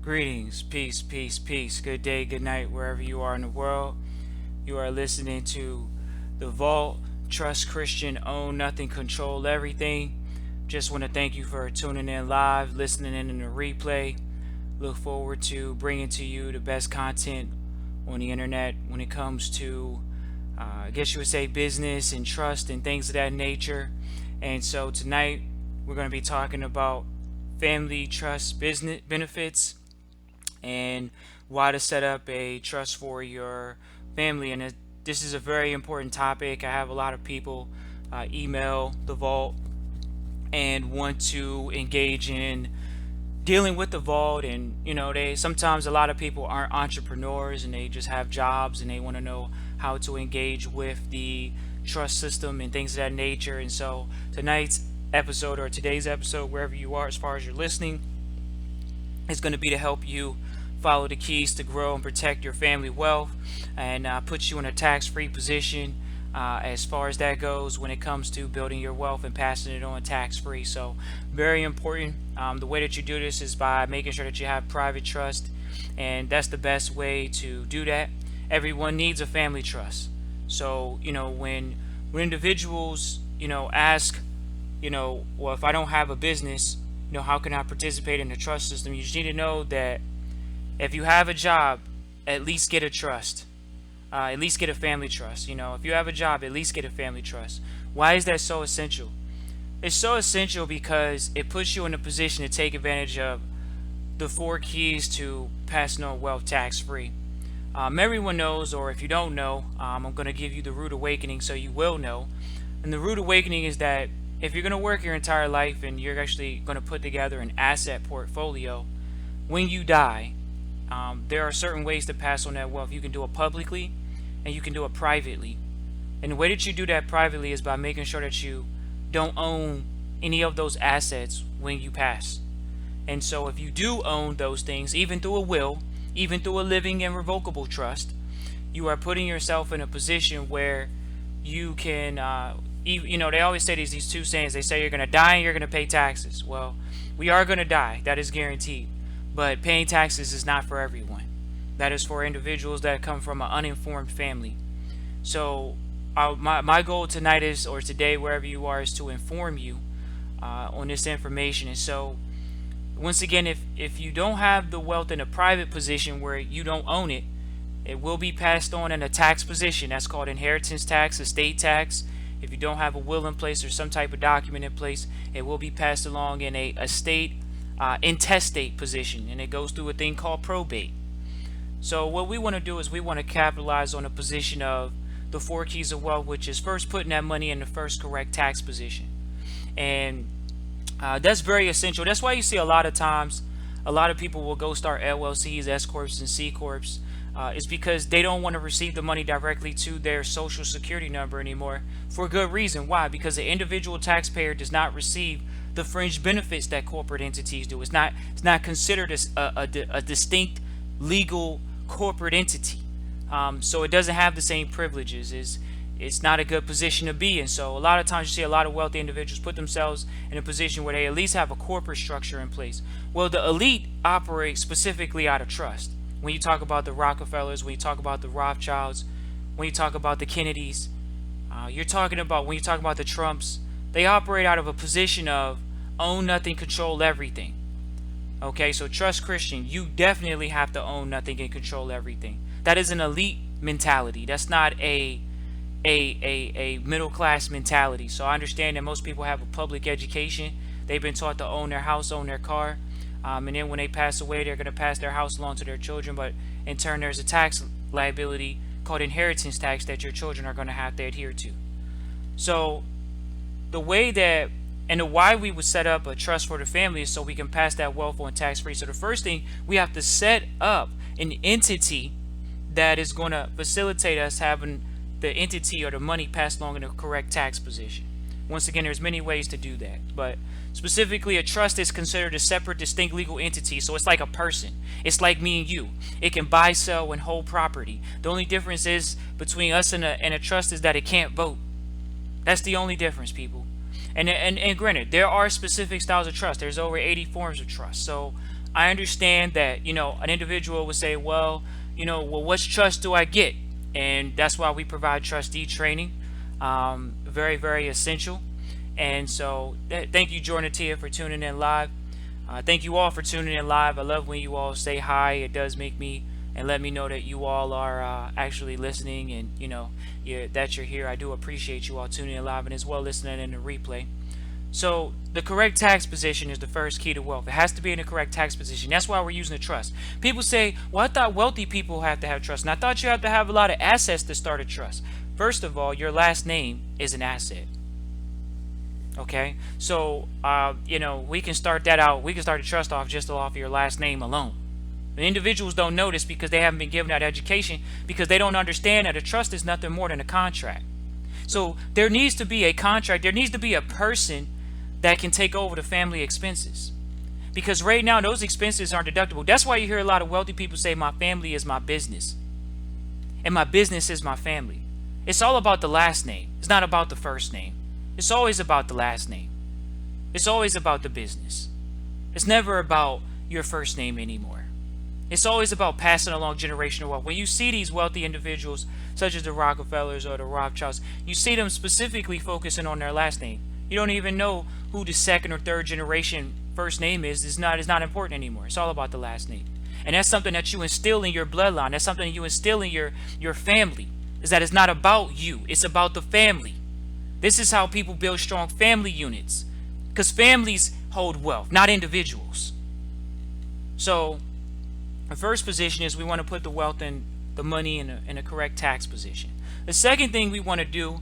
Greetings, peace, peace, peace. Good day, good night, wherever you are in the world. You are listening to The Vault. Trust Christian, own nothing, control everything. Just want to thank you for tuning in live, listening in the replay. Look forward to bringing to you the best content on the internet when it comes to, I guess you would say, business and trust and things of that nature. And so tonight we're going to be talking about family trust business benefits and why to set up a trust for your family. And this is a very important topic. I have a lot of people email the vault and want to engage in dealing with the vault. And they sometimes, a lot of people aren't entrepreneurs and they just have jobs and they want to know how to engage with the trust system and things of that nature. And so tonight's episode, or today's episode, wherever you are as far as you're listening, is going to be to help you follow the keys to grow and protect your family wealth, and put you in a tax-free position as far as that goes when it comes to building your wealth and passing it on tax-free. So very important. The way that you do this is by making sure that you have private trust, and that's the best way to do that. Everyone needs a family trust. So when individuals ask, well, if I don't have a business, how can I participate in the trust system? You just need to know that if you have a job, at least get a trust. At least get a family trust. If you have a job, at least get a family trust. Why is that so essential? It's so essential because it puts you in a position to take advantage of the four keys to passing on wealth tax free. Everyone knows, or if you don't know, I'm going to give you the rude awakening so you will know. And the rude awakening is that if you're going to work your entire life and you're actually going to put together an asset portfolio, when you die, there are certain ways to pass on that wealth. You can do it publicly and you can do it privately. And the way that you do that privately is by making sure that you don't own any of those assets when you pass. And so if you do own those things, even through a will, even through a living and revocable trust, you are putting yourself in a position where you can, they always say these two sayings. They say you're going to die and you're going to pay taxes. Well, we are going to die. That is guaranteed. But paying taxes is not for everyone. That is for individuals that come from an uninformed family. So my goal tonight is, or today, wherever you are, is to inform you on this information. And so, once again, if you don't have the wealth in a private position where you don't own it, it will be passed on in a tax position. That's called inheritance tax, estate tax. If you don't have a will in place or some type of document in place, it will be passed along in a estate intestate position, and it goes through a thing called probate. So what we want to do is we want to capitalize on a position of the four keys of wealth, which is first putting that money in the first correct tax position. And that's very essential. That's why you see a lot of times a lot of people will go start LLCs, S corps, and C corps. It's because they don't want to receive the money directly to their social security number anymore, for good reason. Why? Because the individual taxpayer does not receive the fringe benefits that corporate entities do. It's not considered as a distinct legal corporate entity. So it doesn't have the same privileges. It's not a good position to be in. So a lot of times you see a lot of wealthy individuals put themselves in a position where they at least have a corporate structure in place. Well, the elite operate specifically out of trust. When you talk about the Rockefellers, when you talk about the Rothschilds, when you talk about the Kennedys, when you talk about the Trumps, they operate out of a position of own nothing, control everything. Okay, so trust Christian, you definitely have to own nothing and control everything. That is an elite mentality. That's not a middle class mentality. So I understand that most people have a public education. They've been taught to own their house, own their car, and then when they pass away, they're going to pass their house along to their children. But in turn, there's a tax liability called inheritance tax that your children are going to have to adhere to. So the way that and the why we would set up a trust for the family is so we can pass that wealth on tax free. So the first thing, we have to set up an entity that is going to facilitate us having the entity or the money passed along in the correct tax position. Once again, there's many ways to do that, but specifically a trust is considered a separate, distinct legal entity. So it's like a person. It's like me and you. It can buy, sell, and hold property. The only difference is between us and a trust is that it can't vote. That's the only difference, people. And granted, there are specific styles of trust. There's over 80 forms of trust. So I understand that, an individual would say, well, which trust do I get? And that's why we provide trustee training. Very, very essential. And so thank you, Jordan and Tia, for tuning in live. Thank you all for tuning in live. I love when you all say hi. It does make me and let me know that you all are actually listening, and that you're here. I do appreciate you all tuning in live and as well listening in the replay. So the correct tax position is the first key to wealth. It has to be in the correct tax position. That's why we're using a trust. People say, well, I thought wealthy people have to have trust. And I thought you have to have a lot of assets to start a trust. First of all, your last name is an asset. Okay, so we can start that out. We can start a trust off just off your last name alone. The individuals don't know this because they haven't been given that education, because they don't understand that a trust is nothing more than a contract. So there needs to be a contract. There needs to be a person that can take over the family expenses, because right now those expenses aren't deductible. That's why you hear a lot of wealthy people say, my family is my business and my business is my family. It's all about the last name. It's not about the first name. It's always about the last name. It's always about the business. It's never about your first name anymore. It's always about passing along generational wealth. When you see these wealthy individuals, such as the Rockefellers or the Rothschilds, you see them specifically focusing on their last name. You don't even know who the second or third generation first name is. It's not important anymore. It's all about the last name. And that's something that you instill in your bloodline. That's something that you instill in your family, is that it's not about you. It's about the family. This is how people build strong family units, because families hold wealth, not individuals. So the first position is we want to put the wealth and the money in a correct tax position. The second thing we want to do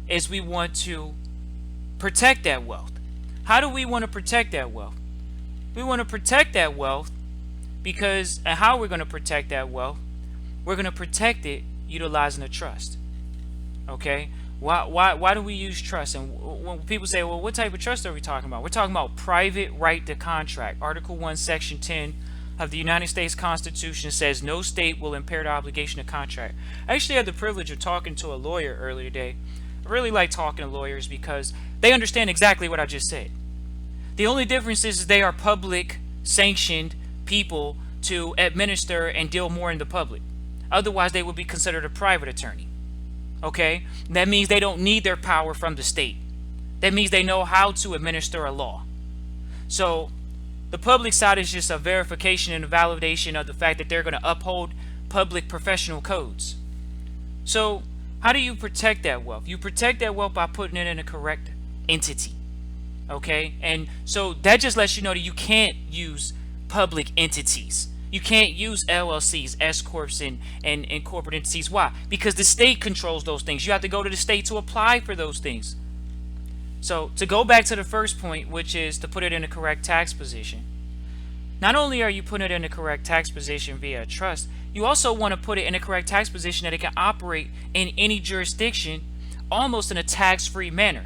is we want to protect that wealth. How do we want to protect that wealth? We want to protect that wealth because, and how we're going to protect that wealth, we're going to protect it utilizing a trust. Okay? Why do we use trust? And when people say, well, what type of trust are we talking about? We're talking about private right to contract. Article 1, Section 10 of the United States Constitution says no state will impair the obligation to contract. I actually had the privilege of talking to a lawyer earlier today. I really like talking to lawyers because they understand exactly what I just said. The only difference is they are public sanctioned people to administer and deal more in the public. Otherwise, they would be considered a private attorney. Okay, that means they don't need their power from the state. That means they know how to administer a law. So the public side is just a verification and a validation of the fact that they're going to uphold public professional codes. So how do you protect that wealth? You protect that wealth by putting it in a correct entity. Okay, and so that just lets you know that you can't use public entities. You can't use LLCs, S corps, and corporate entities. Why? Because the state controls those things. You have to go to the state to apply for those things. So to go back to the first point, which is to put it in a correct tax position. Not only are you putting it in a correct tax position via a trust, you also want to put it in a correct tax position that it can operate in any jurisdiction almost in a tax-free manner.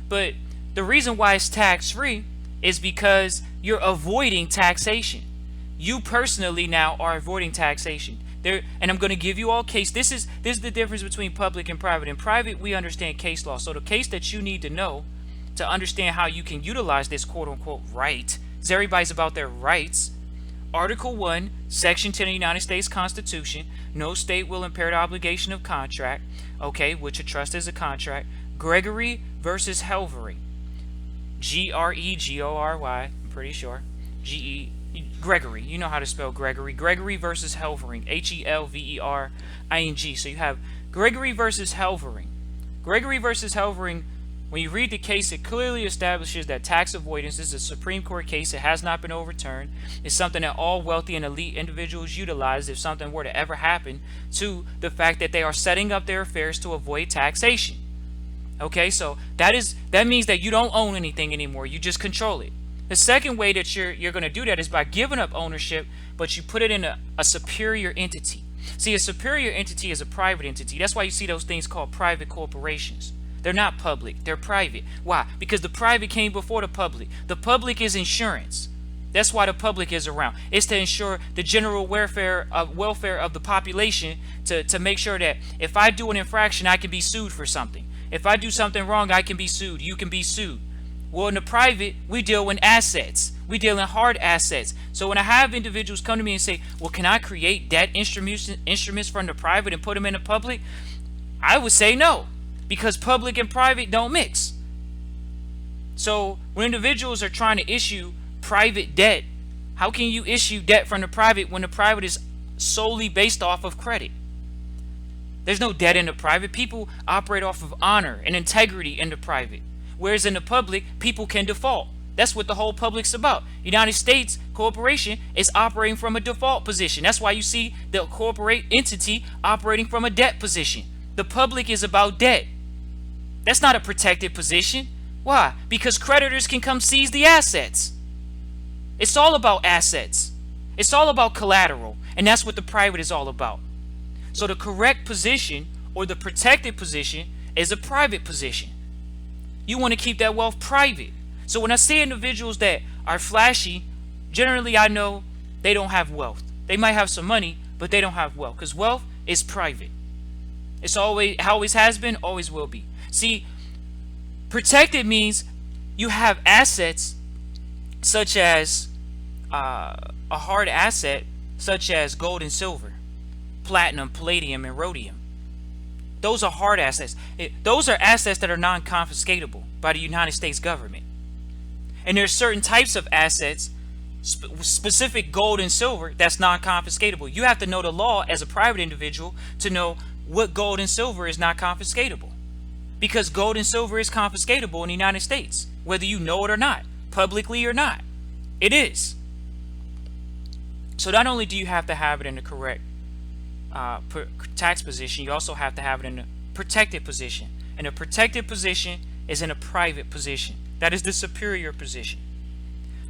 But the reason why it's tax-free is because you're avoiding taxation. You personally now are avoiding taxation. And I'm going to give you all case. This is the difference between public and private. In private, we understand case law. So the case that you need to know to understand how you can utilize this quote-unquote right, because everybody's about their rights. Article 1, Section 10 of the United States Constitution, no state will impair the obligation of contract, okay, which a trust is a contract. Gregory versus Helvery. Gregory, I'm pretty sure. Gregory, you know how to spell Gregory. Gregory versus Helvering, Helvering. So you have Gregory versus Helvering. Gregory versus Helvering, when you read the case, it clearly establishes that tax avoidance is a Supreme Court case. It has not been overturned. It's something that all wealthy and elite individuals utilize if something were to ever happen to the fact that they are setting up their affairs to avoid taxation. Okay, so that means that you don't own anything anymore. You just control it. The second way that you're going to do that is by giving up ownership, but you put it in a superior entity. See, a superior entity is a private entity. That's why you see those things called private corporations. They're not public. They're private. Why? Because the private came before the public. The public is insurance. That's why the public is around. It's to ensure the general welfare of the population, to make sure that if I do an infraction, I can be sued for something. If I do something wrong, I can be sued. You can be sued. Well, in the private, we deal in assets. We deal in hard assets. So when I have individuals come to me and say, well, can I create debt instruments from the private and put them in the public? I would say no, because public and private don't mix. So when individuals are trying to issue private debt, how can you issue debt from the private when the private is solely based off of credit? There's no debt in the private. People operate off of honor and integrity in the private. Whereas in the public, people can default. That's what the whole public's about. United States corporation is operating from a default position. That's why you see the corporate entity operating from a debt position. The public is about debt. That's not a protected position. Why? Because creditors can come seize the assets. It's all about assets. It's all about collateral. And that's what the private is all about. So the correct position, or the protected position, is a private position. You want to keep that wealth private. So when I see individuals that are flashy, generally I know they don't have wealth. They might have some money, but they don't have wealth, because wealth is private. It's always has been, always will be. See, protected means you have assets such as a hard asset such as gold and silver, platinum, palladium, and rhodium. Those are hard assets. Those are assets that are non-confiscatable by the United States government. And there's certain types of assets, specific gold and silver, that's non-confiscatable. You have to know the law as a private individual to know what gold and silver is not confiscatable. Because gold and silver is confiscatable in the United States, whether you know it or not, publicly or not. It is. So not only do you have to have it in the correct tax position, you also have to have it in a protected position. And a protected position is in a private position. That is the superior position.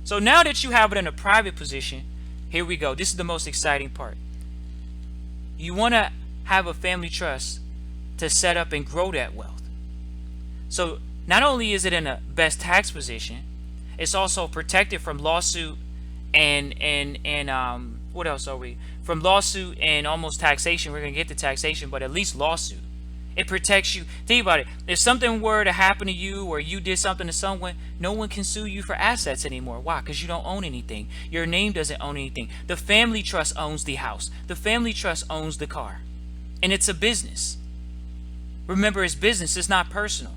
So now that you have it in a private position, here we go. This is the most exciting part. You want to have a family trust to set up and grow that wealth. So not only is it in a best tax position, it's also protected from lawsuit and what else are we? From lawsuit and almost taxation. We're going to get to taxation, but at least lawsuit. It protects you. Think about it. If something were to happen to you, or you did something to someone, no one can sue you for assets anymore. Why? Because you don't own anything. Your name doesn't own anything. The family trust owns the house. The family trust owns the car. And it's a business. Remember, it's business. It's not personal.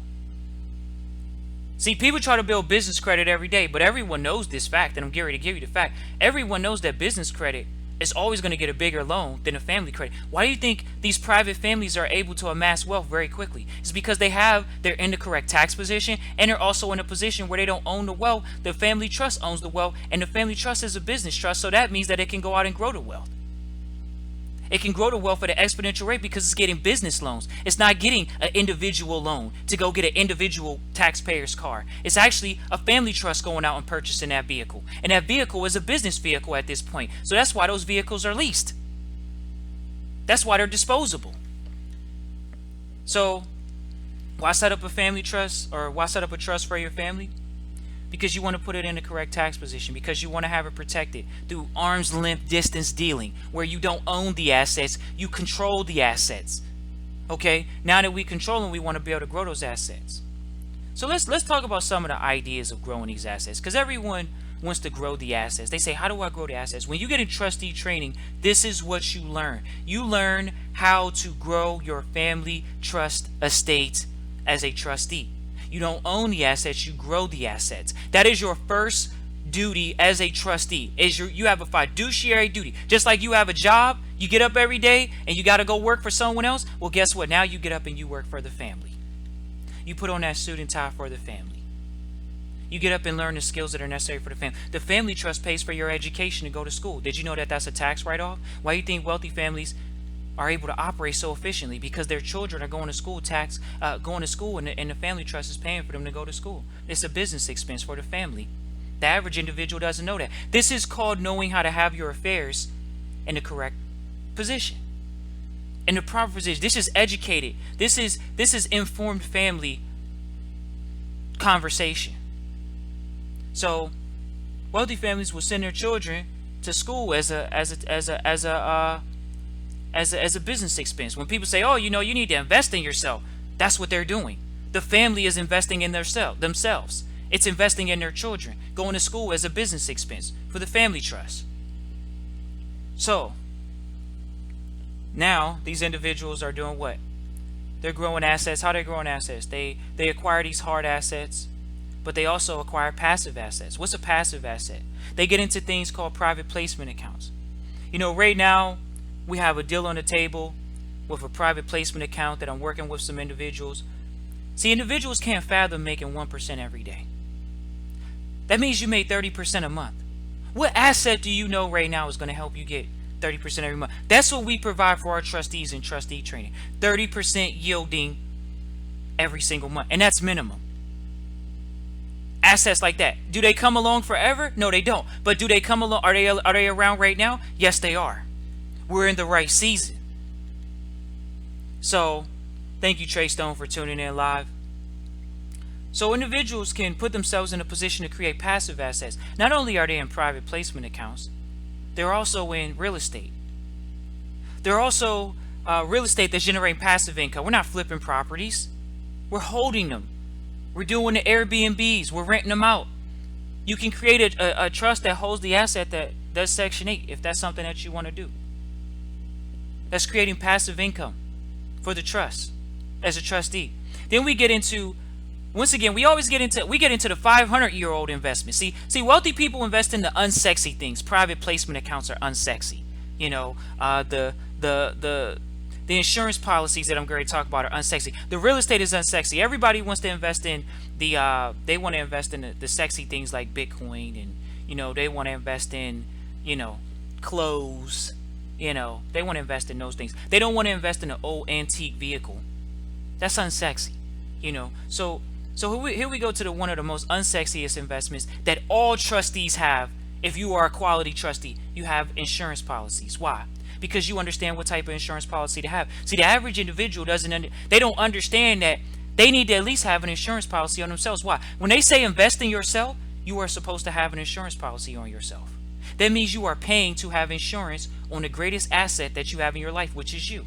See, people try to build business credit every day, but everyone knows this fact, and I'm getting ready to give you the fact. Everyone knows that business credit is always going to get a bigger loan than a family credit. Why do you think these private families are able to amass wealth very quickly? It's because they're in the correct tax position, and they're also in a position where they don't own the wealth. The family trust owns the wealth, and the family trust is a business trust, so that means that it can go out and grow the wealth. It can grow the wealth at an exponential rate because it's getting business loans. It's not getting an individual loan to go get an individual taxpayer's car. It's actually a family trust going out and purchasing that vehicle. And that vehicle is a business vehicle at this point. So that's why those vehicles are leased. That's why they're disposable. So why set up a family trust, or why set up a trust for your family? Because you want to put it in the correct tax position, because you want to have it protected through arm's length distance dealing, where you don't own the assets, you control the assets. Okay, now that we control them, we want to be able to grow those assets. So let's talk about some of the ideas of growing these assets, because everyone wants to grow the assets. They say, how do I grow the assets? When you get in trustee training, this is what you learn. You learn how to grow your family trust estate as a trustee. You don't own the assets, you grow the assets. That is your first duty as a trustee. You have a fiduciary duty. Just like you have a job, you get up every day and you got to go work for someone else. Well, guess what? Now you get up and you work for the family. You put on that suit and tie for the family. You get up and learn the skills that are necessary for the family. The family trust pays for your education to go to school. Did you know that that's a tax write-off? Why do you think wealthy families are able to operate so efficiently? Because their children are going to school, and the family trust is paying for them to go to school. It's a business expense for the family. The average individual doesn't know that. This is called knowing how to have your affairs in the correct position, in the proper position. This is educated. This is informed family conversation. So wealthy families will send their children to school as a business expense. When people say, oh, you need to invest in yourself, that's what they're doing. The family is investing in themselves. It's investing in their children, going to school as a business expense for the family trust. So now these individuals are doing what? They're growing assets. How are they growing assets? They acquire these hard assets, but they also acquire passive assets. What's a passive asset? They get into things called private placement accounts. Right now we have a deal on the table with a private placement account that I'm working with some individuals. See, individuals can't fathom making 1% every day. That means you made 30% a month. What asset do you know right now is going to help you get 30% every month? That's what we provide for our trustees in trustee training. 30% yielding every single month. And that's minimum. Assets like that, do they come along forever? No, they don't. But do they come along? Are they around right now? Yes, they are. We're in the right season. So thank you, Trey Stone, for tuning in live. So individuals can put themselves in a position to create passive assets. Not only are they in private placement accounts, they're also in real estate. They're also real estate that's generating passive income. We're not flipping properties. We're holding them. We're doing the Airbnbs. We're renting them out. You can create a trust that holds the asset that does Section 8 if that's something that you want to do. That's creating passive income for the trust as a trustee. Then we get into, once again, we get into the 500-year-old investment. See, wealthy people invest in the unsexy things. Private placement accounts are unsexy. The insurance policies that I'm going to talk about are unsexy. The real estate is unsexy. Everybody wants to invest in the sexy things like Bitcoin, and they want to invest in clothes. They want to invest in those things. They don't want to invest in an old antique vehicle. That's unsexy. So here we go to one of the most unsexiest investments that all trustees have. If you are a quality trustee, you have insurance policies. Why? Because you understand what type of insurance policy to have. See, the average individual they don't understand that they need to at least have an insurance policy on themselves. Why? When they say invest in yourself, you are supposed to have an insurance policy on yourself. That means you are paying to have insurance on the greatest asset that you have in your life, which is you.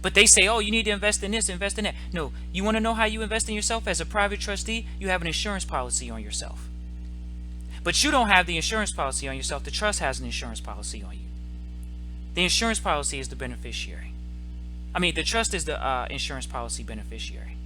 But they say, oh, you need to invest in this, invest in that. No, you want to know how you invest in yourself as a private trustee? You have an insurance policy on yourself. But you don't have the insurance policy on yourself. The trust has an insurance policy on you. The insurance policy is the beneficiary. The trust is the insurance policy beneficiary.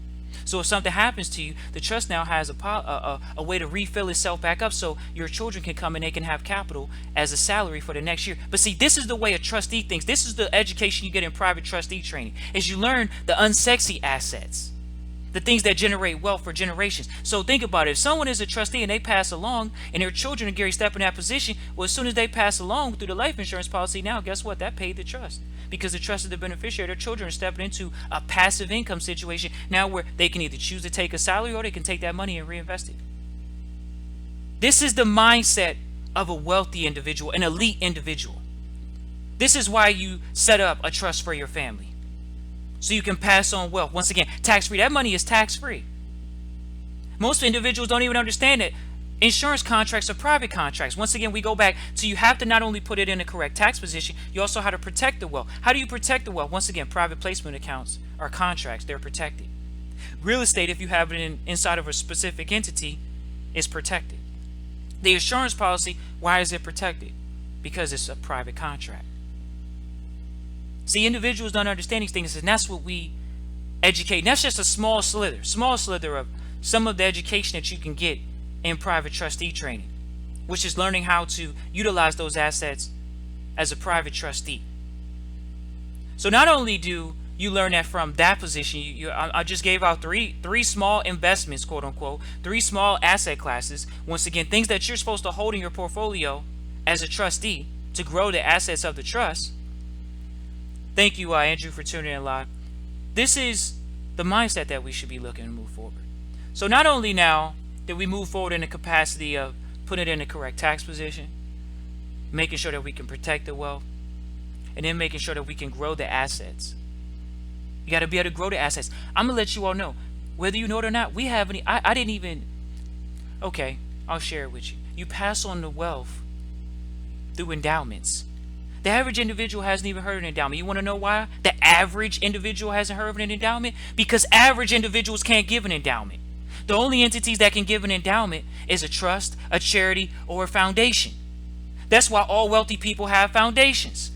So if something happens to you, the trust now has a way to refill itself back up so your children can come and they can have capital as a salary for the next year. But see, this is the way a trustee thinks. This is the education you get in private trustee training, is you learn the unsexy assets, the things that generate wealth for generations. So think about it. If someone is a trustee and they pass along and their children are going to step in that position, well, as soon as they pass along through the life insurance policy, now guess what? That paid the trust. Because the trust is the beneficiary. Their children are stepping into a passive income situation now where they can either choose to take a salary or they can take that money and reinvest it. This is the mindset of a wealthy individual, an elite individual. This is why you set up a trust for your family, so you can pass on wealth. Once again, tax-free. That money is tax-free. Most individuals don't even understand that insurance contracts are private contracts. Once again, we go back to you have to not only put it in the correct tax position, you also have to protect the wealth. How do you protect the wealth? Once again, private placement accounts are contracts. They're protected. Real estate, if you have it inside of a specific entity, is protected. The insurance policy, why is it protected? Because it's a private contract. See, individuals don't understand these things, and that's what we educate. And that's just a small slither of some of the education that you can get in private trustee training, which is learning how to utilize those assets as a private trustee. So not only do you learn that from that position, I just gave out three small investments, quote unquote, 3 small asset classes. Once again, things that you're supposed to hold in your portfolio as a trustee to grow the assets of the trust. Thank you, Andrew, for tuning in live. This is the mindset that we should be looking to move forward. So not only now that we move forward in the capacity of putting it in the correct tax position, making sure that we can protect the wealth, and then making sure that we can grow the assets. You got to be able to grow the assets. I'm going to let you all know, whether you know it or not, we have any, I didn't even, okay, I'll share it with you. You pass on the wealth through endowments. The average individual hasn't even heard of an endowment. You want to know why? The average individual hasn't heard of an endowment? Because average individuals can't give an endowment. The only entities that can give an endowment is a trust, a charity, or a foundation. That's why all wealthy people have foundations.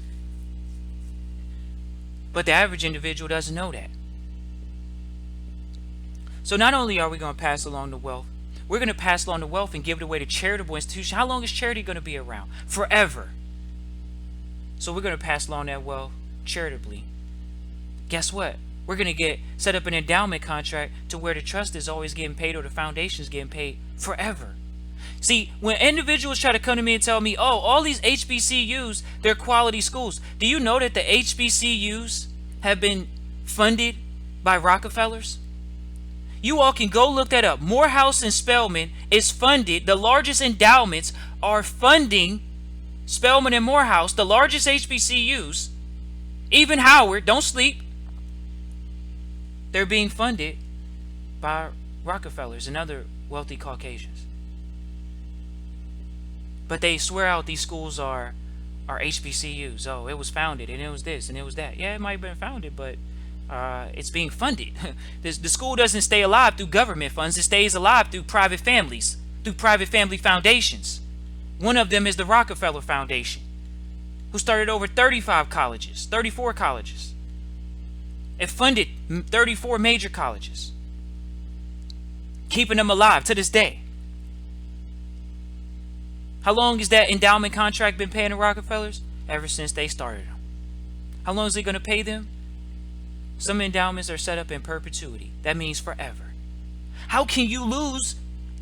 But the average individual doesn't know that. So not only are we going to pass along the wealth, we're going to pass along the wealth and give it away to charitable institutions. How long is charity going to be around? Forever. So we're going to pass along that wealth charitably. Guess what? We're going to set up an endowment contract to where the trust is always getting paid or the foundation is getting paid forever. See, when individuals try to come to me and tell me, oh, all these HBCUs, they're quality schools. Do you know that the HBCUs have been funded by Rockefellers? You all can go look that up. Morehouse and Spelman is funded. The largest endowments are funding Spelman and Morehouse, the largest HBCUs. Even Howard, don't sleep. They're being funded by Rockefellers and other wealthy Caucasians. But they swear out these schools are HBCUs. Oh, it was founded and it was this and it was that. Yeah, it might have been founded, but it's being funded. The school doesn't stay alive through government funds. It stays alive through private families, through private family foundations. One of them is the Rockefeller Foundation, who started over 34 colleges. It funded 34 major colleges, keeping them alive to this day. How long has that endowment contract been paying the Rockefellers? Ever since they started them. How long is it going to pay them? Some endowments are set up in perpetuity. That means forever. How can you lose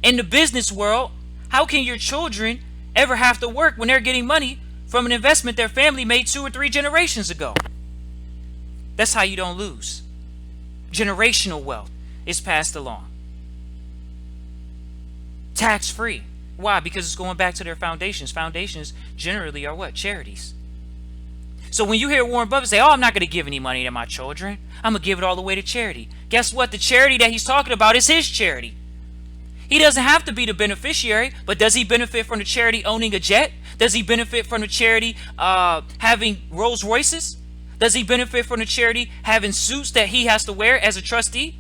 in the business world? How can your children ever have to work when they're getting money from an investment their family made 2 or 3 generations ago? That's how you don't lose. Generational wealth is passed along. Tax-free. Why? Because it's going back to their foundations. Foundations generally are what? Charities. So when you hear Warren Buffett say, oh, I'm not going to give any money to my children, I'm going to give it all away to charity. Guess what? The charity that he's talking about is his charity. He doesn't have to be the beneficiary, but does he benefit from the charity owning a jet? Does he benefit from the charity having Rolls Royces? Does he benefit from the charity having suits that he has to wear as a trustee?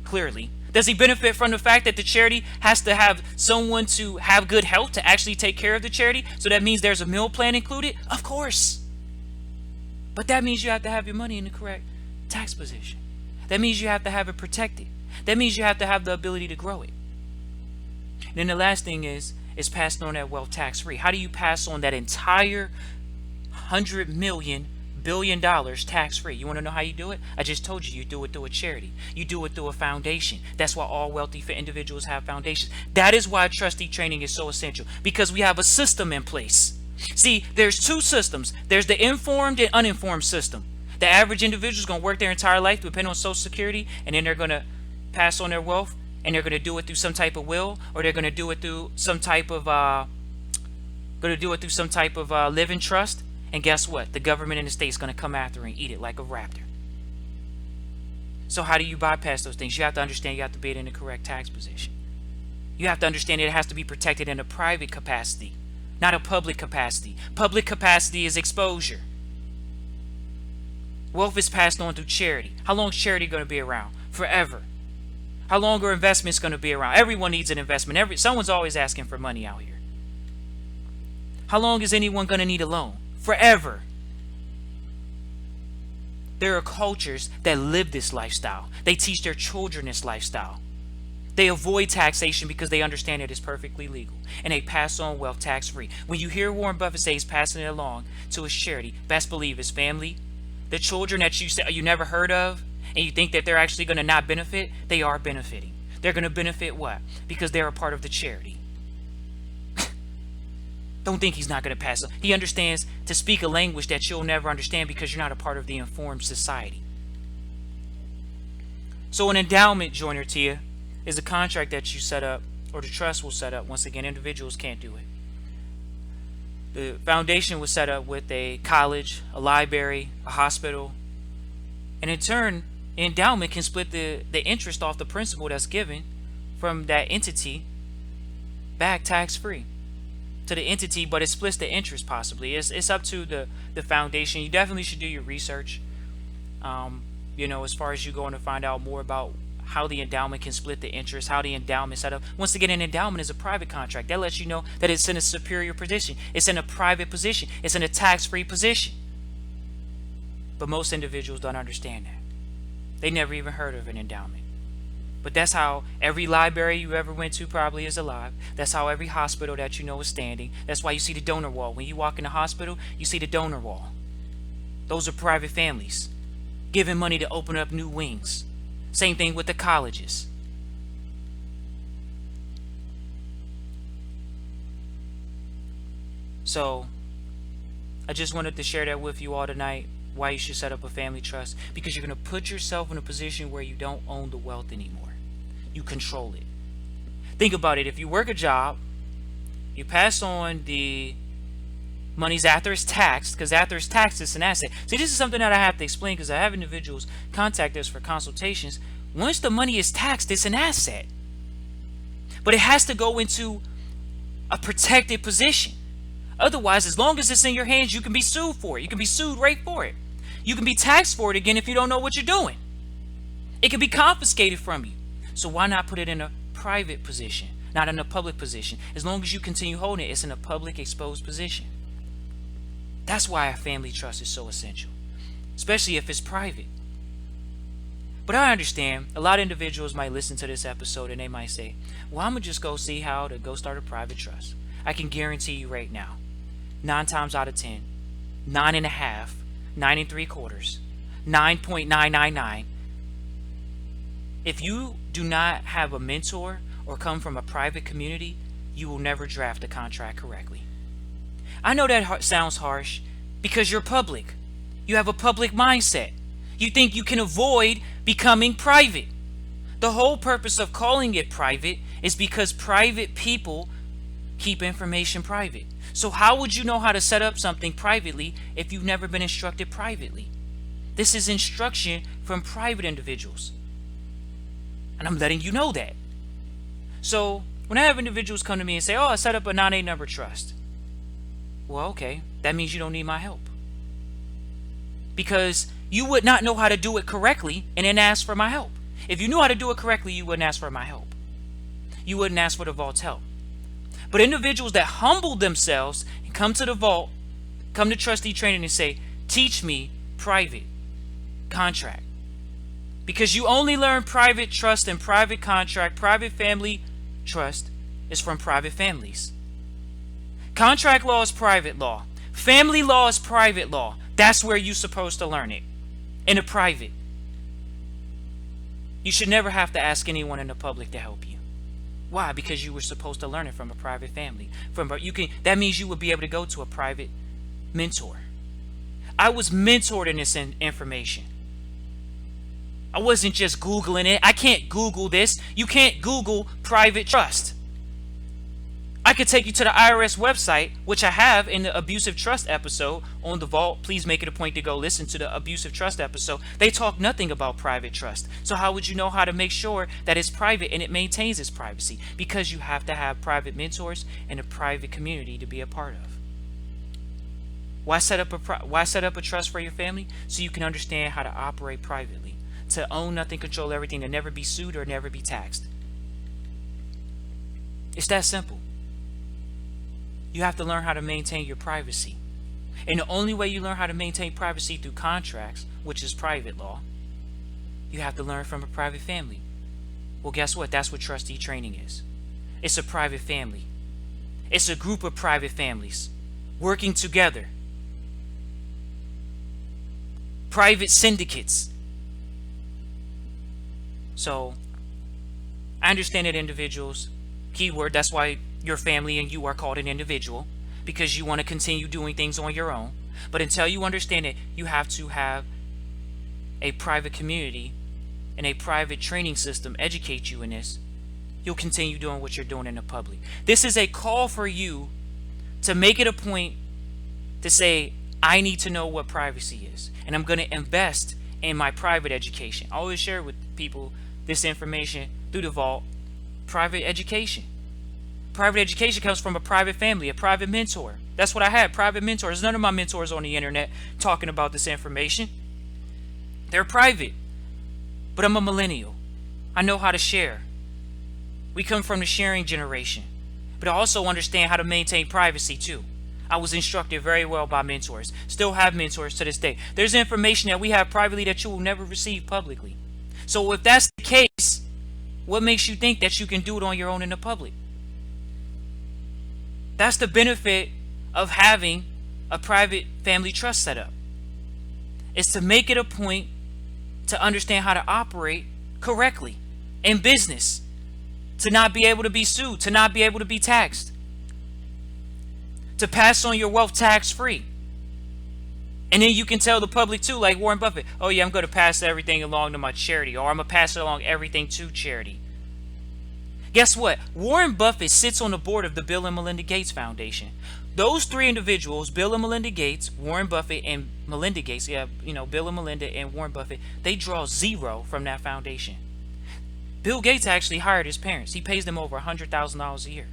Clearly. Does he benefit from the fact that the charity has to have someone to have good health to actually take care of the charity? So that means there's a meal plan included? Of course. But that means you have to have your money in the correct tax position. That means you have to have it protected. That means you have to have the ability to grow it. And then the last thing is passing on that wealth tax-free. How do you pass on that entire $100 billion tax-free? You want to know how you do it? I just told you do it through a charity. You do it through a foundation. That's why all wealthy individuals have foundations. That is why trustee training is so essential, because we have a system in place. See, there's 2 systems. There's the informed and uninformed system. The average individual is going to work their entire life to depend on Social Security, and then they're going to pass on their wealth, and they're going to do it through some type of will, or they're going to do it through some type of living trust. And guess what? The government in the state is going to come after and eat it like a raptor. So how do you bypass those things? You have to understand you have to be in the correct tax position. You have to understand it has to be protected in a private capacity, not a public capacity. Public capacity is exposure. Wealth is passed on through charity. How long is charity going to be around? Forever. How long are investments going to be around? Everyone needs an investment. Someone's always asking for money out here. How long is anyone going to need a loan? Forever. There are cultures that live this lifestyle. They teach their children this lifestyle. They avoid taxation because they understand it is perfectly legal, and they pass on wealth tax-free. When you hear Warren Buffett say he's passing it along to his charity, best believe his family, the children that you never heard of, and you think that they're actually going to not benefit, they are benefiting. They're going to benefit what? Because they're a part of the charity. Don't think he's not going to pass it. He understands to speak a language that you'll never understand because you're not a part of the informed society. So an endowment, joiner Tia, is a contract that you set up, or the trust will set up. Once again, individuals can't do it. The foundation was set up with a college, a library, a hospital, and in turn, the endowment can split the interest off the principal that's given from that entity back tax-free to the entity, but it splits the interest possibly. It's up to the foundation. You definitely should do your research, as far as you going to find out more about how the endowment can split the interest, how the endowment set up. Once again, an endowment is a private contract. That lets you know that it's in a superior position. It's in a private position. It's in a tax-free position. But most individuals don't understand that. They never even heard of an endowment. But that's how every library you ever went to probably is alive. That's how every hospital that you know is standing. That's why you see the donor wall. When you walk in the hospital, you see the donor wall. Those are private families giving money to open up new wings. Same thing with the colleges. So I just wanted to share that with you all tonight, why you should set up a family trust, because you're going to put yourself in a position where you don't own the wealth anymore. You control it. Think about it. If you work a job, you pass on the monies after it's taxed, because after it's taxed, it's an asset. See, this is something that I have to explain because I have individuals contact us for consultations. Once the money is taxed, it's an asset. But it has to go into a protected position. Otherwise, as long as it's in your hands, you can be sued for it. You can be sued right for it. You can be taxed for it again if you don't know what you're doing. It can be confiscated from you. So why not put it in a private position, not in a public position? As long as you continue holding it, it's in a public exposed position. That's why a family trust is so essential, especially if it's private. But I understand a lot of individuals might listen to this episode and they might say, well, I'm going to just go see how to go start a private trust. I can guarantee you right now, 9 times out of 10, 9.5, 9 3/4, 9.999. If you do not have a mentor or come from a private community, you will never draft a contract correctly. I know that sounds harsh because you're public. You have a public mindset. You think you can avoid becoming private. The whole purpose of calling it private is because private people keep information private. So how would you know how to set up something privately if you've never been instructed privately? This is instruction from private individuals. And I'm letting you know that. So when I have individuals come to me and say, oh, I set up a non-A number trust. Well, okay, that means you don't need my help. Because you would not know how to do it correctly and then ask for my help. If you knew how to do it correctly, you wouldn't ask for my help. You wouldn't ask for the vault's help. But individuals that humble themselves and come to the vault, come to trustee training and say, teach me private contract. Because you only learn private trust and private contract. Private family trust is from private families. Contract law is private law. Family law is private law. That's where you're supposed to learn it. In a private. You should never have to ask anyone in the public to help you. Why? Because you were supposed to learn it from a private family. That means you would be able to go to a private mentor. I was mentored in this information. I wasn't just Googling it. I can't Google this. You can't Google private trust. I could take you to the IRS website, which I have in the abusive trust episode on the vault. Please make it a point to go listen to the abusive trust episode. They talk nothing about private trust. So how would you know how to make sure that it's private and it maintains its privacy? Because you have to have private mentors and a private community to be a part of. Why set up a trust for your family? So you can understand how to operate privately, to own nothing, control everything, to never be sued or never be taxed. It's that simple. You have to learn how to maintain your privacy. And the only way you learn how to maintain privacy through contracts, which is private law, you have to learn from a private family. Well, guess what? That's what trustee training is. It's a private family. It's a group of private families working together. Private syndicates. So, I understand that individuals, keyword, that's why your family and you are called an individual, because you want to continue doing things on your own. But until you understand it, you have to have a private community and a private training system educate you in this. You'll continue doing what you're doing in the public. This is a call for you to make it a point to say, I need to know what privacy is, and I'm going to invest in my private education. I always share with people this information through the vault. Private education. Private education comes from a private family, a private mentor. That's what I had, private mentors. None of my mentors on the internet talking about this information. They're private. But I'm a millennial. I know how to share. We come from the sharing generation. But I also understand how to maintain privacy too. I was instructed very well by mentors. Still have mentors to this day. There's information that we have privately that you will never receive publicly. So if that's the case, what makes you think that you can do it on your own in the public? That's the benefit of having a private family trust set up. It's to make it a point to understand how to operate correctly in business, to not be able to be sued, to not be able to be taxed, to pass on your wealth tax free. And then you can tell the public too, like Warren Buffett, oh yeah, I'm going to pass everything along to my charity, or I'm going to pass along everything to charity. Guess what? Warren Buffett sits on the board of the Bill and Melinda Gates Foundation. Those three individuals, Bill and Melinda Gates, Warren Buffett and Melinda Gates, Bill and Melinda and Warren Buffett, they draw zero from that foundation. Bill Gates actually hired his parents. He pays them over $100,000 a year.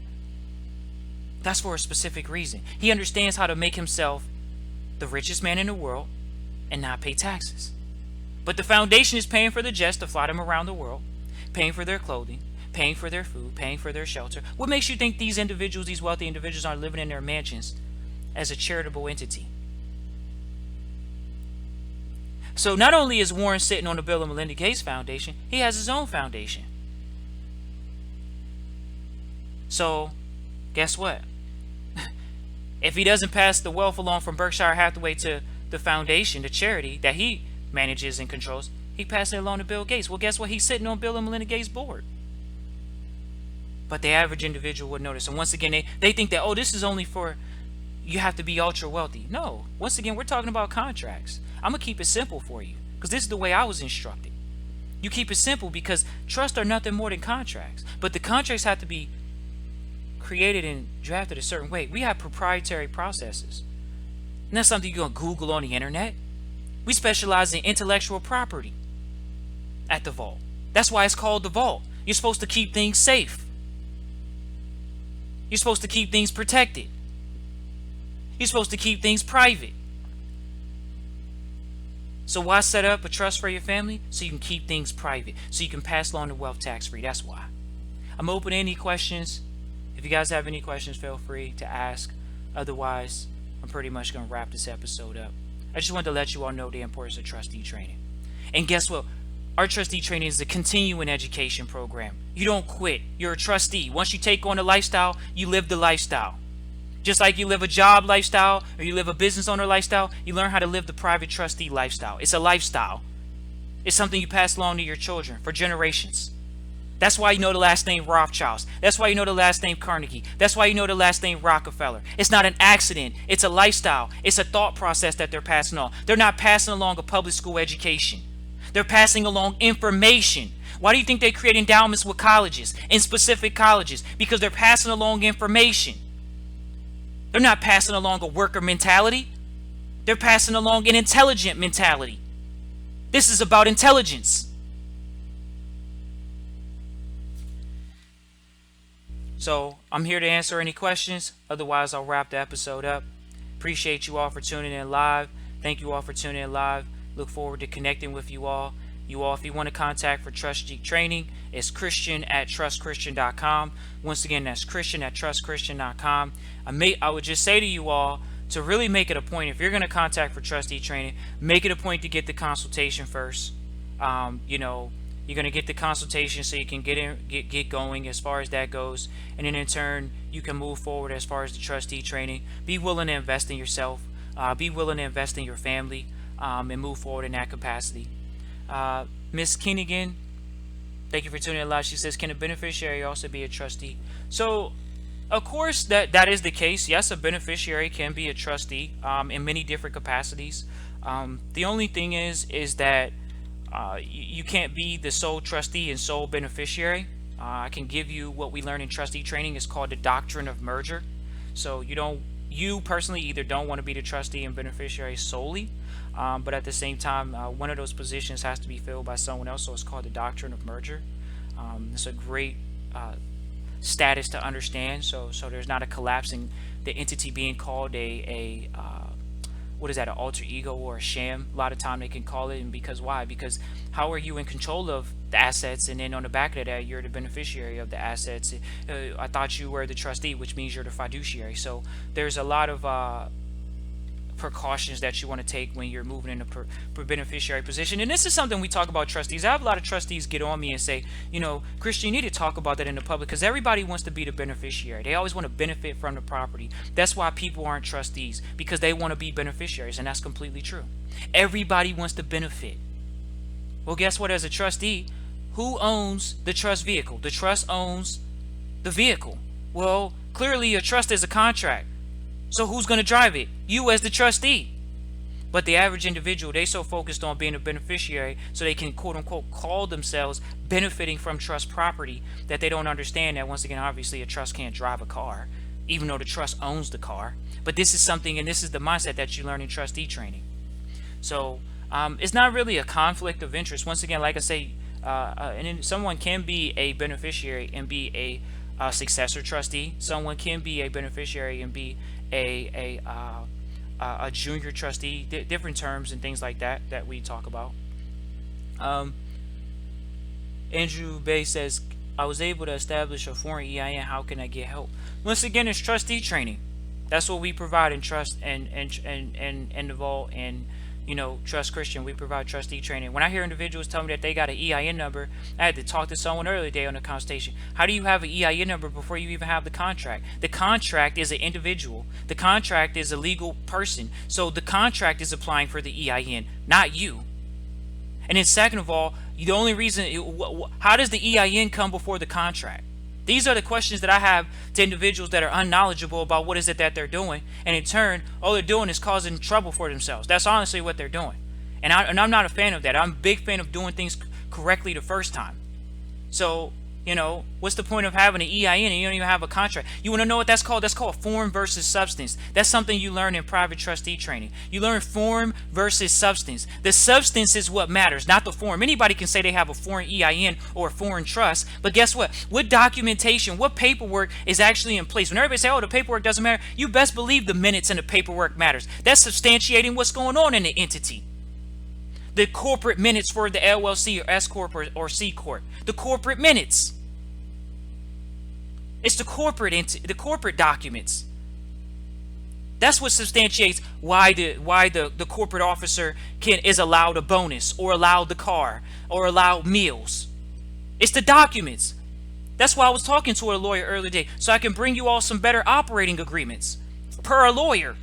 That's for a specific reason. He understands how to make himself the richest man in the world and not pay taxes. But the foundation is paying for the jets to fly them around the world, paying for their clothing, paying for their food, paying for their shelter. What makes you think these individuals, these wealthy individuals, are living in their mansions as a charitable entity? So not only is Warren sitting on the Bill and Melinda Gates Foundation, he has his own foundation. So guess what? If he doesn't pass the wealth along from Berkshire Hathaway to the foundation, the charity that he manages and controls, he passes it along to Bill Gates. Well, guess what? He's sitting on Bill and Melinda Gates' board. But the average individual would notice. And once again, they think that, oh, this is only for, you have to be ultra wealthy. No. Once again, we're talking about contracts. I'm going to keep it simple for you, because this is the way I was instructed. You keep it simple because trusts are nothing more than contracts. But the contracts have to be created and drafted a certain way. We have proprietary processes. And that's something you're going to Google on the internet. We specialize in intellectual property at the vault. That's why it's called the vault. You're supposed to keep things safe. You're supposed to keep things protected. You're supposed to keep things private. So why set up a trust for your family? So you can keep things private. So you can pass along the wealth tax free. That's why. I'm open to any questions. If you guys have any questions, feel free to ask. Otherwise, I'm pretty much going to wrap this episode up. I just wanted to let you all know the importance of trustee training. And guess what? Our trustee training is a continuing education program. You don't quit. You're a trustee. Once you take on a lifestyle, you live the lifestyle. Just like you live a job lifestyle or you live a business owner lifestyle, you learn how to live the private trustee lifestyle. It's a lifestyle. It's something you pass along to your children for generations. That's why you know the last name Rothschilds. That's why you know the last name Carnegie. That's why you know the last name Rockefeller. It's not an accident. It's a lifestyle. It's a thought process that they're passing on. They're not passing along a public school education. They're passing along information. Why do you think they create endowments with colleges, in specific colleges? Because they're passing along information. They're not passing along a worker mentality. They're passing along an intelligent mentality. This is about intelligence. So I'm here to answer any questions. Otherwise, I'll wrap the episode up. Appreciate you all for tuning in live. Thank you all for tuning in live. Look forward to connecting with you all. If you want to contact for Trustee training, it's Christian@trustchristian.com. Once again, that's Christian@trustchristian.com. I would just say to you all to really make it a point, if you're going to contact for trustee training, make it a point to get the consultation first. You're going to get the consultation so you can get going as far as that goes, and then in turn you can move forward as far as the trustee training. Be willing to invest in yourself. Be willing to invest in your family, and move forward in that capacity. Miss Keenan, thank you for tuning in live. She says, can a beneficiary also be a trustee? So of course that is the case. Yes, a beneficiary can be a trustee in many different capacities. The only thing is that you can't be the sole trustee and sole beneficiary. I can give you what we learn in trustee training. Is called the Doctrine of Merger. So you personally either don't want to be the trustee and beneficiary solely, but at the same time, one of those positions has to be filled by someone else. So it's called the Doctrine of Merger. It's a great status to understand. So there's not a collapsing the entity being called a what is that, an alter ego or a sham? A lot of time they can call it. And because why? Because how are you in control of the assets, and then on the back of that you're the beneficiary of the assets? I thought you were the trustee, which means you're the fiduciary. So there's a lot of precautions that you want to take when you're moving in a beneficiary position. And this is something we talk about trustees. I have a lot of trustees get on me and say, Christian, you need to talk about that in the public, because everybody wants to be the beneficiary. They always want to benefit from the property. That's why people aren't trustees, because they want to be beneficiaries, and that's completely true. Everybody wants to benefit. Well, guess what? As a trustee, who owns the trust vehicle? The trust owns the vehicle. Well, clearly a trust is a contract. So who's going to drive it? You as the trustee. But the average individual, they so focused on being a beneficiary so they can quote unquote call themselves benefiting from trust property, that they don't understand that, once again, obviously a trust can't drive a car, even though the trust owns the car. But this is something, and this is the mindset that you learn in trustee training. So it's not really a conflict of interest. Once again, like I say, and someone can be a beneficiary and be a successor trustee. Someone can be a beneficiary and be a junior trustee. Different terms and things like that we talk about. Andrew Bay says, I was able to establish a foreign EIN. How can I get help? Once again, it's trustee training. That's what we provide in trust and the vault, and Trust Christian. We provide trustee training. When I hear individuals tell me that they got an EIN number, I had to talk to someone earlier today on the consultation. How do you have an EIN number before you even have the contract? The contract is an individual. The contract is a legal person. So the contract is applying for the EIN, not you. And then second of all, the only reason, how does the EIN come before the contract? These are the questions that I have to individuals that are unknowledgeable about what is it that they're doing, and in turn, all they're doing is causing trouble for themselves. That's honestly what they're doing, and I'm not a fan of that. I'm a big fan of doing things correctly the first time. So, what's the point of having an EIN and you don't even have a contract? You want to know what that's called? That's called form versus substance. That's something you learn in private trustee training. You learn form versus substance. The substance is what matters, not the form. Anybody can say they have a foreign EIN or a foreign trust, but guess what? What documentation, what paperwork is actually in place? When everybody say, oh, the paperwork doesn't matter, you best believe the minutes and the paperwork matters. That's substantiating what's going on in the entity. The corporate minutes for the LLC or S Corp or C Corp. The corporate minutes. It's the corporate documents. That's what substantiates why the corporate officer is allowed a bonus, or allowed the car, or allowed meals. It's the documents. That's why I was talking to a lawyer earlier today, so I can bring you all some better operating agreements per a lawyer.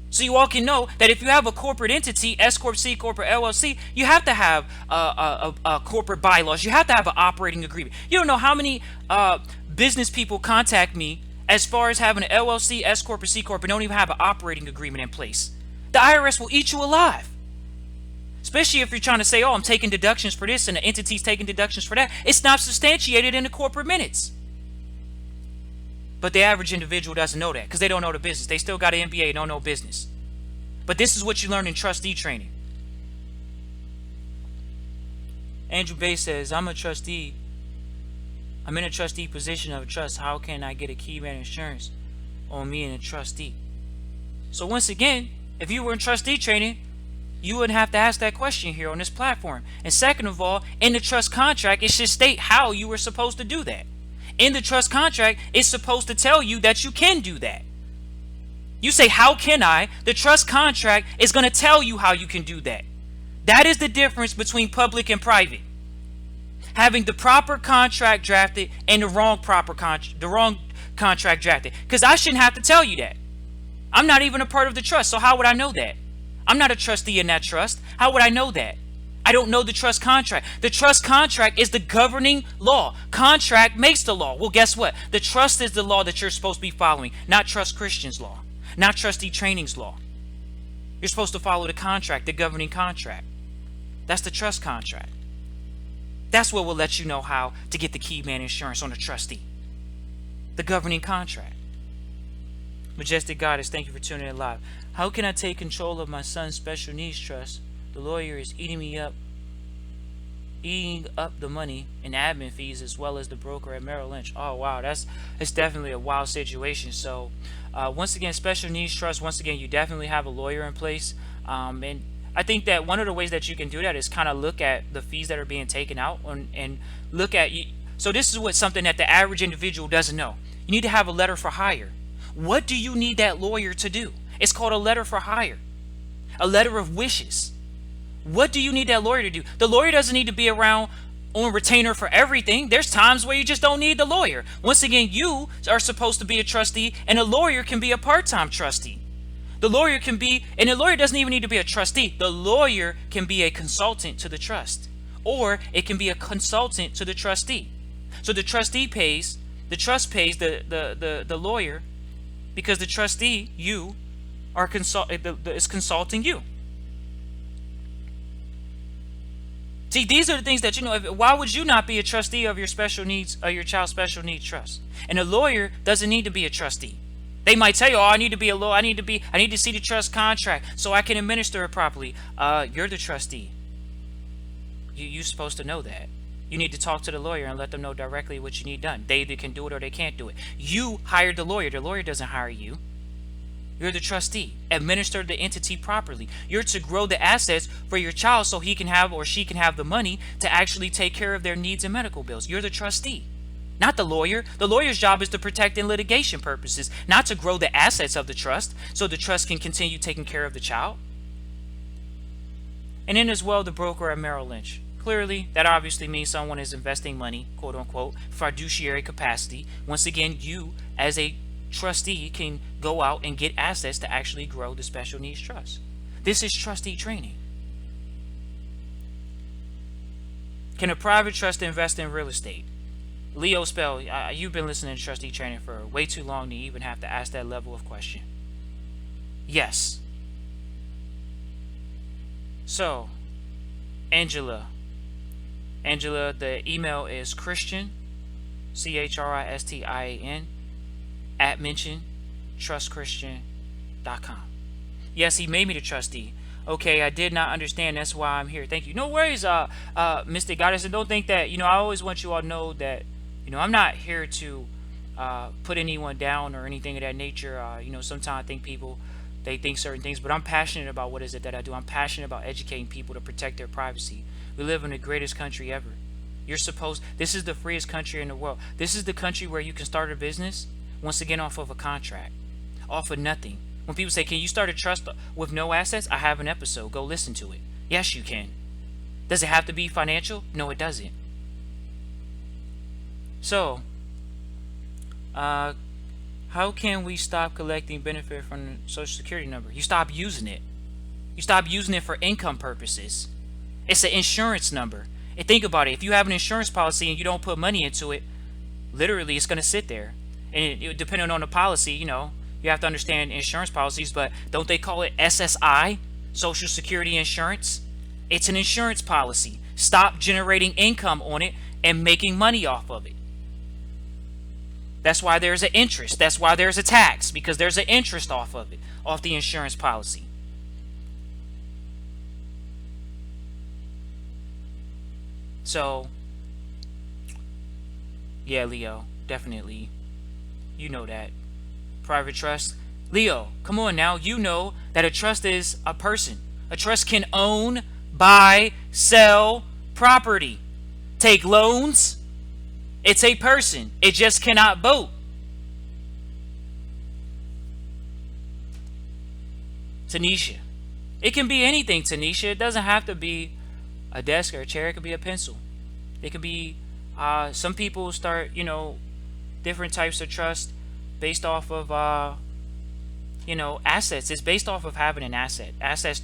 So you all can know that if you have a corporate entity, S Corp, C Corp, or LLC, you have to have a corporate bylaws. You have to have an operating agreement. You don't know how many business people contact me as far as having an LLC, S Corp, or C Corp, and don't even have an operating agreement in place. The IRS will eat you alive. Especially if you're trying to say, oh, I'm taking deductions for this and the entity's taking deductions for that. It's not substantiated in the corporate minutes. But the average individual doesn't know that because they don't know the business. They still got an MBA and don't know business. But this is what you learn in trustee training. Andrew Bay says, I'm a trustee. I'm in a trustee position of a trust. How can I get a key man insurance on me and a trustee? So once again, if you were in trustee training, you wouldn't have to ask that question here on this platform. And second of all, in the trust contract, it should state how you were supposed to do that. In the trust contract, it's supposed to tell you that you can do that. You say, how can I? The trust contract is going to tell you how you can do that. That is the difference between public and private. Having the proper contract drafted and the wrong contract drafted. Because I shouldn't have to tell you that. I'm not even a part of the trust, so how would I know that? I'm not a trustee in that trust. How would I know that? I don't know the trust contract. The trust contract is the governing law. Contract makes the law. Well, guess what? The trust is the law that you're supposed to be following, not Trust Christian's law, not trustee training's law. You're supposed to follow the contract, the governing contract. That's the trust contract. That's what will let you know how to get the key man insurance on a trustee. The governing contract. Majestic Goddess, thank you for tuning in live. How can I take control of my son's special needs trust? The lawyer is eating me up eating up the money in admin fees as well as the broker at Merrill Lynch. Oh wow, it's definitely a wild situation. So once again, special needs trust. Once again, you definitely have a lawyer in place, and I think that one of the ways that you can do that is kind of look at the fees that are being taken out and look at you. So this is what something that the average individual doesn't know. You need to have a letter for hire. What do you need that lawyer to do? It's called a letter for hire, a letter of wishes. What do you need that lawyer to do? The lawyer doesn't need to be around on retainer for everything. There's times where you just don't need the lawyer. Once again, you are supposed to be a trustee, and a lawyer can be a part-time trustee. The lawyer can be, and the lawyer doesn't even need to be a trustee. The lawyer can be a consultant to the trust, or it can be a consultant to the trustee. So the trustee pays, the trust pays the lawyer, because the trustee, you, is consulting you. See, these are the things that why would you not be a trustee of your special needs, or your child's special needs trust? And a lawyer doesn't need to be a trustee. They might tell you, "Oh, I need to be a lawyer. I need to see the trust contract so I can administer it properly." You're the trustee. You're supposed to know that. You need to talk to the lawyer and let them know directly what you need done. They either can do it or they can't do it. You hired the lawyer. The lawyer doesn't hire you. You're the trustee. Administer the entity properly. You're to grow the assets for your child so he can have or she can have the money to actually take care of their needs and medical bills. You're the trustee, not the lawyer. The lawyer's job is to protect in litigation purposes, not to grow the assets of the trust so the trust can continue taking care of the child. And then as well, the broker at Merrill Lynch. Clearly, that obviously means someone is investing money, quote unquote, fiduciary capacity. Once again, you as a trustee can go out and get assets to actually grow the special needs trust. This is trustee training. Can a private trust invest in real estate? Leo Spell, you've been listening to trustee training for way too long to even have to ask that level of question. Yes. So, Angela, the email is Christian, CHRISTIAN, @ trustchristian.com. Yes, he made me the trustee. Okay, I did not understand. That's why I'm here. Thank you. No worries, Mystic Goddess. And don't think that, I always want you all to know that, I'm not here to put anyone down or anything of that nature. Sometimes I think people, they think certain things, but I'm passionate about what is it that I do. I'm passionate about educating people to protect their privacy. We live in the greatest country ever. This is the freest country in the world. This is the country where you can start a business, once again, off of a contract, off of nothing. When people say, "Can you start a trust with no assets?" I have an episode. Go listen to it. Yes, you can. Does it have to be financial? No, it doesn't. So, how can we stop collecting benefit from the Social Security number? You stop using it. You stop using it for income purposes. It's an insurance number. And think about it. If you have an insurance policy and you don't put money into it, literally it's going to sit there. And depending on the policy, you have to understand insurance policies, but don't they call it SSI, Social Security Insurance? It's an insurance policy. Stop generating income on it and making money off of it. That's why there's an interest. That's why there's a tax, because there's an interest off of it, off the insurance policy. So, yeah, Leo, definitely. You know that. Private trust. Leo, come on now. You know that a trust is a person. A trust can own, buy, sell property, take loans. It's a person. It just cannot vote. Tanisha. It can be anything, Tanisha. It doesn't have to be a desk or a chair. It could be a pencil. It could be, some people start, different types of trust based off of, assets. It's based off of having an asset. Assets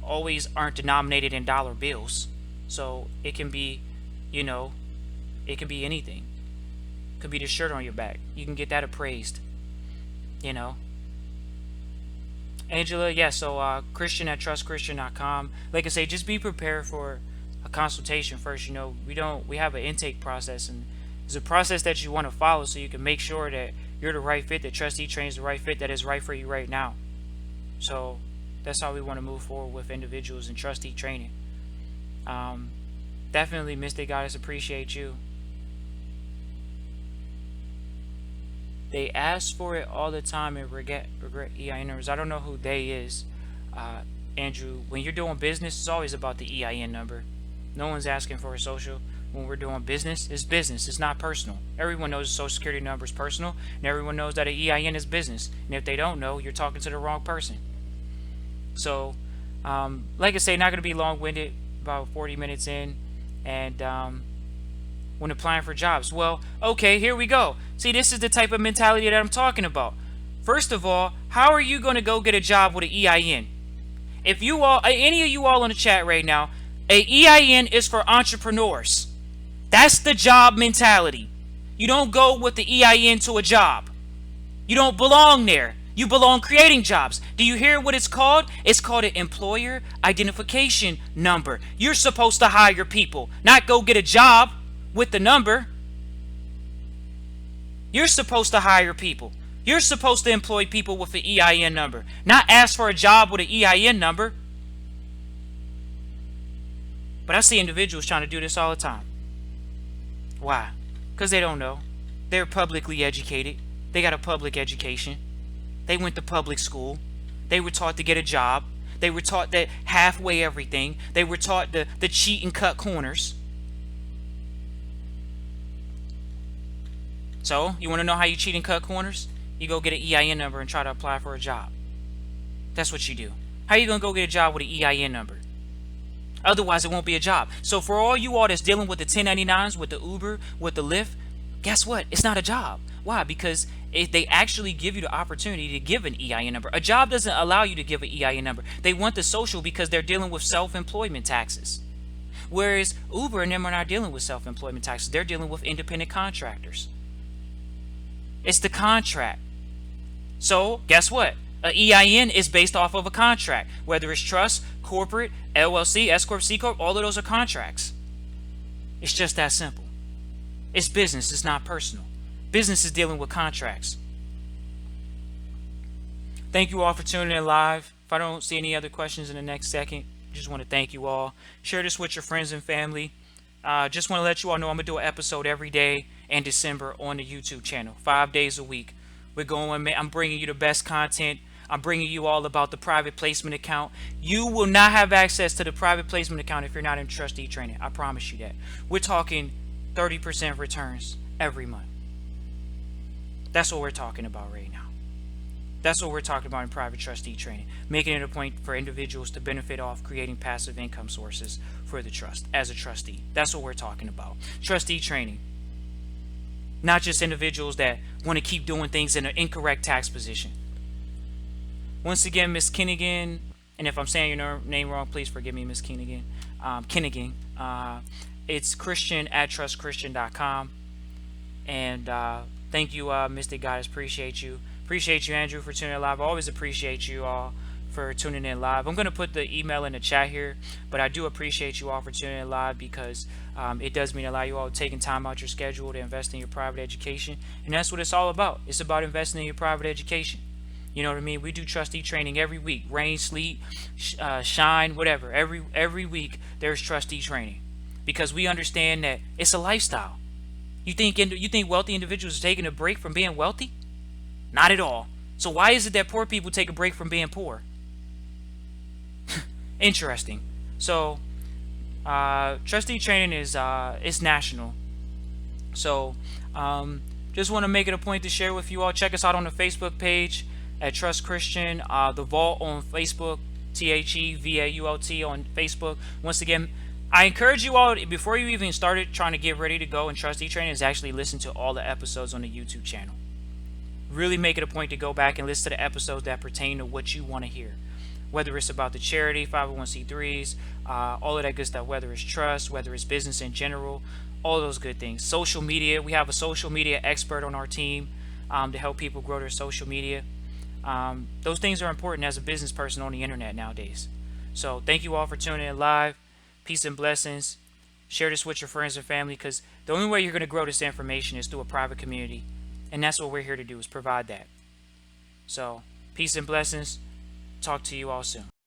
aren't denominated in dollar bills. So it can be, it can be anything. It could be the shirt on your back. You can get that appraised, Angela, yeah, so Christian at trustchristian.com. Like I say, just be prepared for a consultation first. We have an intake process, and it's a process that you want to follow so you can make sure that you're the right fit, that trustee trains the right fit that is right for you right now. So that's how we want to move forward with individuals in trustee training. Definitely, Mystic Goddess, appreciate you. They ask for it all the time and regret EIN numbers. I don't know who they is. Uh, Andrew, when you're doing business, it's always about the EIN number. No one's asking for a social. When we're doing business, it's business. It's not personal. Everyone knows a social security number is personal, and everyone knows that an EIN is business. And if they don't know, you're talking to the wrong person. So, like I say, not going to be long-winded, about 40 minutes in. And when applying for jobs, well, okay, here we go. See, this is the type of mentality that I'm talking about. First of all, how are you going to go get a job with an EIN? If you all, any of you all in the chat right now, a EIN is for entrepreneurs. That's the job mentality. You don't go with the EIN to a job. You don't belong there. You belong creating jobs. Do you hear what it's called? It's called an employer identification number. You're supposed to hire people, not go get a job with the number. You're supposed to hire people. You're supposed to employ people with an EIN number, not ask for a job with an EIN number. But I see individuals trying to do this all the time. Why? Because they don't know. They're publicly educated. They got a public education. They went to public school. They were taught to get a job. They were taught that halfway everything. They were taught the cheat and cut corners. So, you want to know how you cheat and cut corners? You go get an EIN number and try to apply for a job. That's what you do. How are you going to go get a job with an EIN number? Otherwise, it won't be a job. So for all you all that's dealing with the 1099s, with the Uber, with the Lyft, guess what? It's not a job. Why? Because if they actually give you the opportunity to give an EIN number. A job doesn't allow you to give an EIN number. They want the social because they're dealing with self-employment taxes. Whereas Uber and them are not dealing with self-employment taxes. They're dealing with independent contractors. It's the contract. So guess what? An EIN is based off of a contract. Whether it's trust, corporate, LLC, S Corp, C Corp, all of those are contracts. It's just that simple. It's business. It's not personal. Business is dealing with contracts. Thank you all for tuning in live. If I don't see any other questions in the next second, just want to thank you all. Share this with your friends and family. Just want to let you all know I'm going to do an episode every day in December on the YouTube channel, 5 days a week. I'm bringing you the best content. I'm bringing you all about the private placement account. You will not have access to the private placement account if you're not in trustee training. I promise you that. We're talking 30% returns every month. That's what we're talking about right now. That's what we're talking about in private trustee training. Making it a point for individuals to benefit off creating passive income sources for the trust as a trustee. That's what we're talking about. Trustee training. Not just individuals that want to keep doing things in an incorrect tax position. Once again, Miss Kinnigan, and if I'm saying your name wrong, please forgive me, Miss Kinnigan. Kinnigan. It's Christian@trustchristian.com. And thank you, Mystic Goddess. Appreciate you. Appreciate you, Andrew, for tuning in live. I always appreciate you all for tuning in live. I'm going to put the email in the chat here, but I do appreciate you all for tuning in live because it does mean a lot. You all taking time out your schedule to invest in your private education, and that's what it's all about. It's about investing in your private education. You know what I mean? We do trustee training every week. Rain, sleet, shine, whatever. Every week there's trustee training because we understand that it's a lifestyle. You think wealthy individuals are taking a break from being wealthy? Not at all. So why is it that poor people take a break from being poor? Interesting. So trustee training is it's national. So just want to make it a point to share with you all. Check us out on the Facebook page at Trust Christian, the Vault on Facebook, TheVault on Facebook. Once again, I encourage you all, before you even started trying to get ready to go in trustee training, is actually listen to all the episodes on the YouTube channel. Really make it a point to go back and listen to the episodes that pertain to what you want to hear. Whether it's about the charity, 501c3s, all of that good stuff, whether it's trust, whether it's business in general, all those good things. Social media, we have a social media expert on our team to help people grow their social media. Those things are important as a business person on the internet nowadays. So thank you all for tuning in live. Peace and blessings. Share this with your friends and family because the only way you're going to grow this information is through a private community. And that's what we're here to do, is provide that. So peace and blessings. Talk to you all soon.